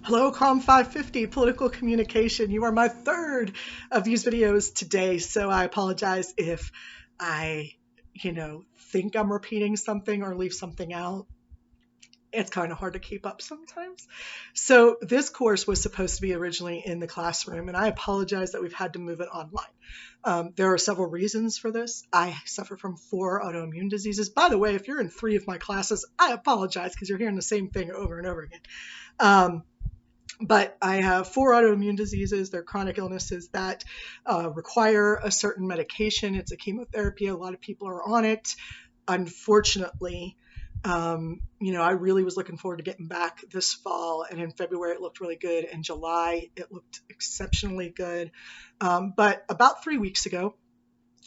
Hello, Com 550 Political Communication. You are my third of these videos today, so I apologize if I, think I'm repeating something or leave something out. It's kind of hard to keep up sometimes. So this course was supposed to be originally in the classroom, and I apologize that we've had to move it online. There are several reasons for this. I suffer from 4 autoimmune diseases. By the way, if you're in 3 of my classes, I apologize because you're hearing the same thing over and over again. Um, but I have 4 autoimmune diseases. They're chronic illnesses that require a certain medication. It's a chemotherapy. A lot of people are on it. Unfortunately, I really was looking forward to getting back this fall. And in February, it looked really good. In July, it looked exceptionally good. But about 3 weeks ago,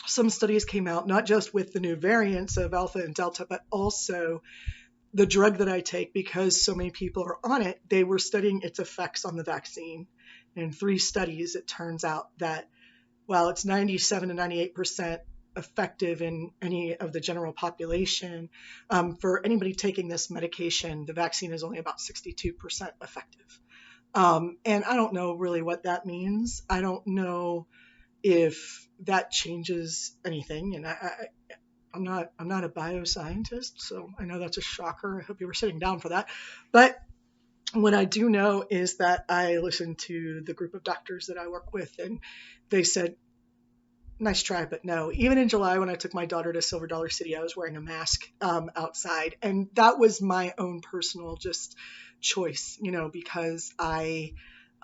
some studies came out, not just with the new variants of Alpha and Delta, but also the drug that I take, because so many people are on it. They were studying its effects on the vaccine. In 3 studies, it turns out that while it's 97 to 98% effective in any of the general population, for anybody taking this medication, the vaccine is only about 62% effective. And I don't know really what that means. I don't know if that changes anything. And I'm not a bioscientist, so I know that's a shocker. I hope you were sitting down for that. But what I do know is that I listened to the group of doctors that I work with, and they said, nice try, but no. Even in July, when I took my daughter to Silver Dollar City, I was wearing a mask outside. And that was my own personal just choice, because I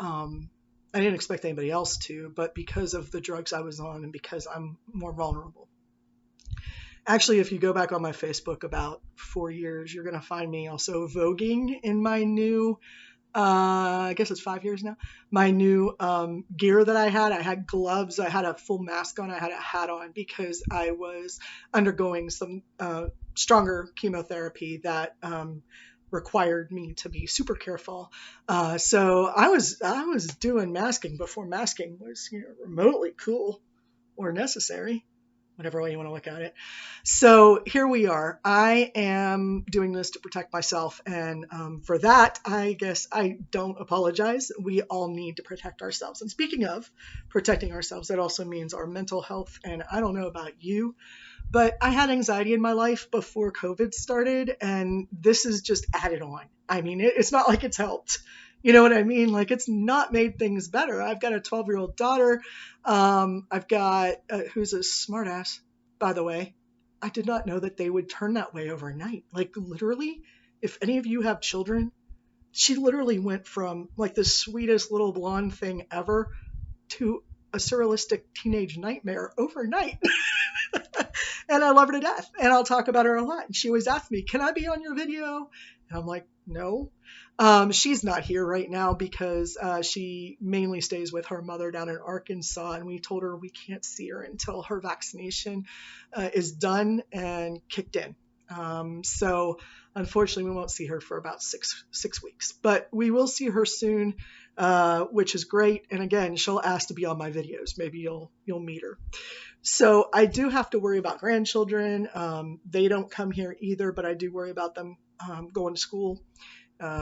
didn't expect anybody else to, but because of the drugs I was on and because I'm more vulnerable. Actually, if you go back on my Facebook about 4 years, you're going to find me also voguing in my new, I guess it's 5 years now, my new gear that I had. I had gloves, I had a full mask on, I had a hat on because I was undergoing some stronger chemotherapy that required me to be super careful. So I was doing masking before masking was remotely cool or necessary, whatever way you want to look at it. So here we are. I am doing this to protect myself. And for that, I guess I don't apologize. We all need to protect ourselves. And speaking of protecting ourselves, that also means our mental health. And I don't know about you, but I had anxiety in my life before COVID started, and this is just added on. I mean, it's not like it's helped. You know what I mean? Like, it's not made things better. I've got a 12-year-old daughter. I've got, who's a smartass, by the way. I did not know that they would turn that way overnight. Like, literally, if any of you have children, she literally went from like the sweetest little blonde thing ever to a surrealistic teenage nightmare overnight. And I love her to death. And I'll talk about her a lot. And she always asks me, can I be on your video? And I'm like, no. She's not here right now because she mainly stays with her mother down in Arkansas. And we told her we can't see her until her vaccination is done and kicked in. So unfortunately, we won't see her for about six weeks. But we will see her soon, which is great. And again, she'll ask to be on my videos. Maybe you'll meet her. So I do have to worry about grandchildren. They don't come here either, but I do worry about them going to school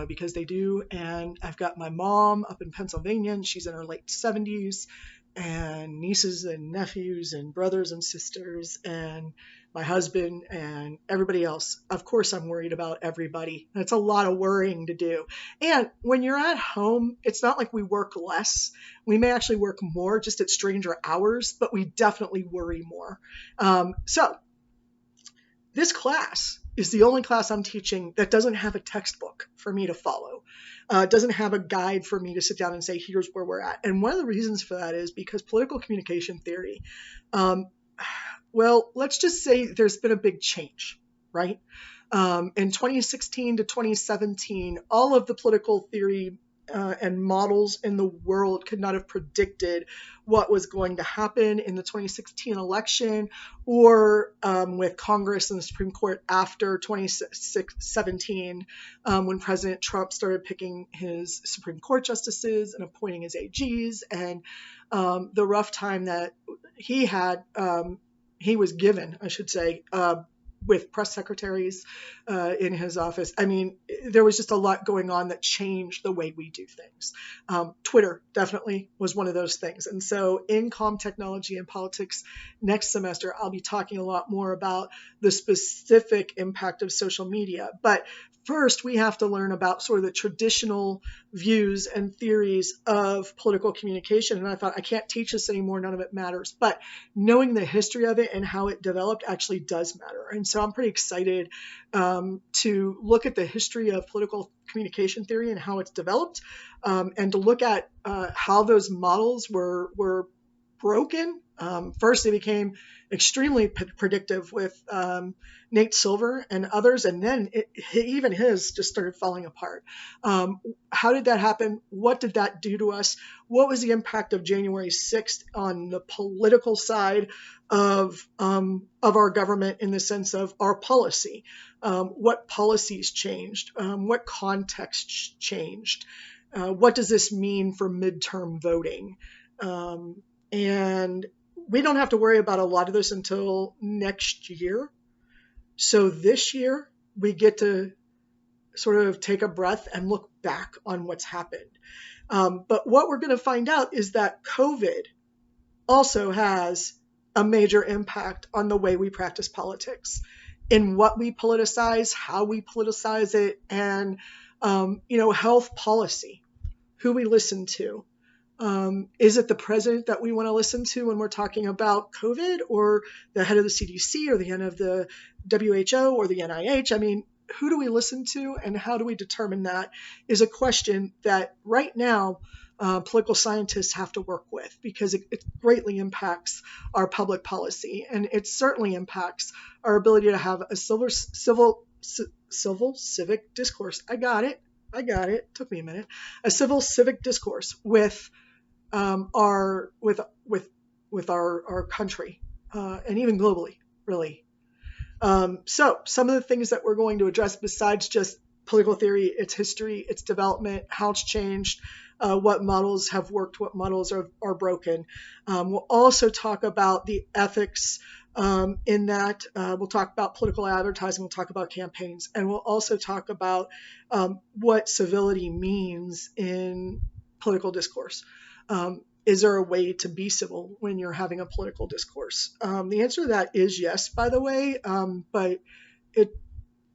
because they do. And I've got my mom up in Pennsylvania, and she's in her late 70s, and nieces and nephews and brothers and sisters and my husband and everybody else. Of course, I'm worried about everybody. That's a lot of worrying to do. And when you're at home, it's not like we work less. We may actually work more, just at stranger hours, but we definitely worry more. So this class is the only class I'm teaching that doesn't have a textbook for me to follow. It doesn't have a guide for me to sit down and say, here's where we're at. And one of the reasons for that is because political communication theory, well, let's just say there's been a big change, right? In 2016 to 2017, all of the political theory and models in the world could not have predicted what was going to happen in the 2016 election or with Congress and the Supreme Court after 2017 when President Trump started picking his Supreme Court justices and appointing his AGs, and the rough time that he had, he was given, I should say, with press secretaries in his office. I mean, there was just a lot going on that changed the way we do things. Twitter definitely was one of those things. And so in Comm Technology and Politics next semester, I'll be talking a lot more about the specific impact of social media. But first, we have to learn about sort of the traditional views and theories of political communication. And I thought, I can't teach this anymore. None of it matters. But knowing the history of it and how it developed actually does matter. And so I'm pretty excited to look at the history of political communication theory and how it's developed, and to look at how those models were broken. First, they became extremely predictive with Nate Silver and others, and then even his just started falling apart. How did that happen? What did that do to us? What was the impact of January 6th on the political side of our government in the sense of our policy? What policies changed? What context changed? What does this mean for midterm voting? And we don't have to worry about a lot of this until next year. So this year, we get to sort of take a breath and look back on what's happened. But what we're going to find out is that COVID also has a major impact on the way we practice politics, in what we politicize, how we politicize it, and health policy, who we listen to. Is it the president that we want to listen to when we're talking about COVID, or the head of the CDC, or the head of the WHO, or the NIH? I mean, who do we listen to, and how do we determine that is a question that right now political scientists have to work with, because it greatly impacts our public policy, and it certainly impacts our ability to have a civil civic discourse. I got it. Took me a minute. A civil civic discourse with our country, and even globally, really. So some of the things that we're going to address, besides just political theory, its history, its development, how it's changed, what models have worked, what models are broken. We'll also talk about the ethics in that. We'll talk about political advertising, we'll talk about campaigns, and we'll also talk about what civility means in political discourse. Is there a way to be civil when you're having a political discourse? The answer to that is yes, by the way, but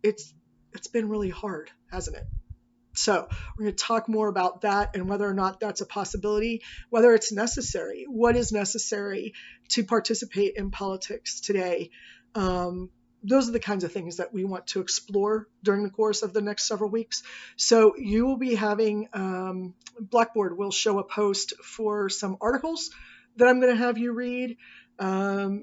it's been really hard, hasn't it? So we're going to talk more about that and whether or not that's a possibility, whether it's necessary, what is necessary to participate in politics today. Those are the kinds of things that we want to explore during the course of the next several weeks. So you will be having, Blackboard will show a post for some articles that I'm going to have you read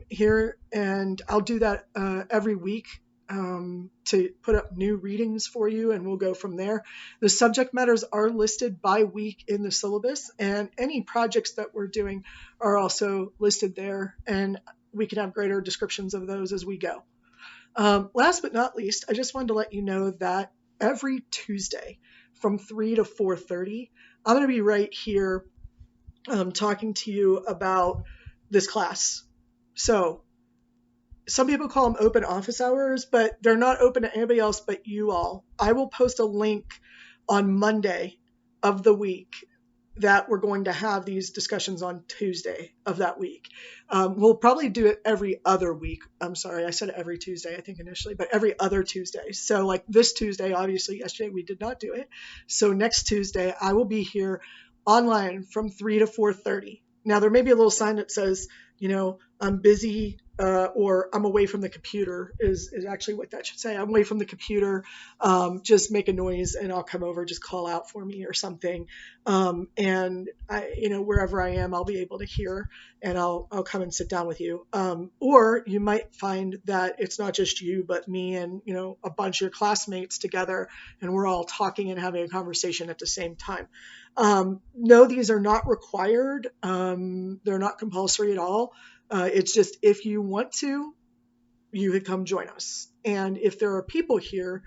here, and I'll do that every week to put up new readings for you, and we'll go from there. The subject matters are listed by week in the syllabus, and any projects that we're doing are also listed there, and we can have greater descriptions of those as we go. Last but not least, I just wanted to let you know that every Tuesday from 3 to 4:30, I'm going to be right here talking to you about this class. So some people call them open office hours, but they're not open to anybody else but you all. I will post a link on Monday of the week that we're going to have these discussions on Tuesday of that week. We'll probably do it every other week. I'm sorry, I said every Tuesday, I think initially, but every other Tuesday. So like this Tuesday, obviously yesterday we did not do it. So next Tuesday, I will be here online from 3 to 4:30. Now there may be a little sign that says, I'm busy, or I'm away from the computer is actually what that should say. I'm away from the computer, just make a noise and I'll come over, just call out for me or something. And wherever I am, I'll be able to hear, and I'll come and sit down with you. Or you might find that it's not just you, but me and, a bunch of your classmates together, and we're all talking and having a conversation at the same time. No, these are not required. They're not compulsory at all. It's just if you want to, you could come join us. And if there are people here,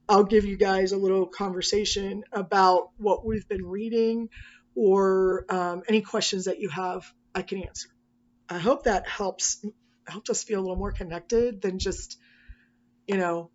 I'll give you guys a little conversation about what we've been reading, or any questions that you have, I can answer. I hope that helps us feel a little more connected than just you know,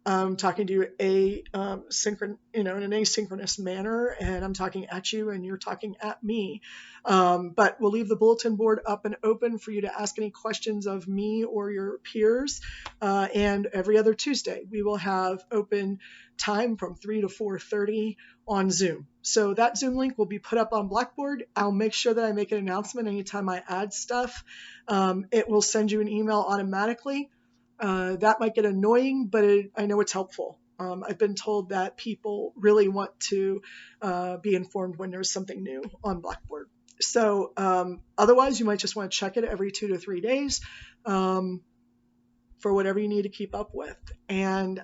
I'm talking to you in an asynchronous manner, and I'm talking at you, and you're talking at me. But we'll leave the bulletin board up and open for you to ask any questions of me or your peers. And every other Tuesday, we will have open time from 3 to 4:30 on Zoom. So that Zoom link will be put up on Blackboard. I'll make sure that I make an announcement anytime I add stuff. It will send you an email automatically. That might get annoying, but I know it's helpful. I've been told that people really want to be informed when there's something new on Blackboard. So otherwise, you might just want to check it every 2 to 3 days for whatever you need to keep up with. And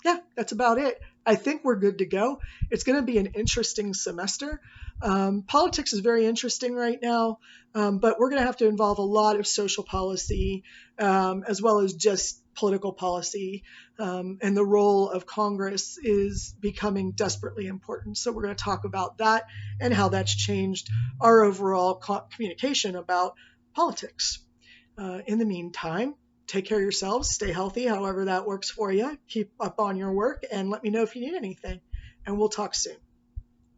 yeah, that's about it. I think we're good to go. It's going to be an interesting semester. Politics is very interesting right now, but we're going to have to involve a lot of social policy as well as just political policy. And the role of Congress is becoming desperately important. So we're going to talk about that and how that's changed our overall communication about politics. In the meantime, take care of yourselves, stay healthy, however that works for you. Keep up on your work, and let me know if you need anything. And we'll talk soon.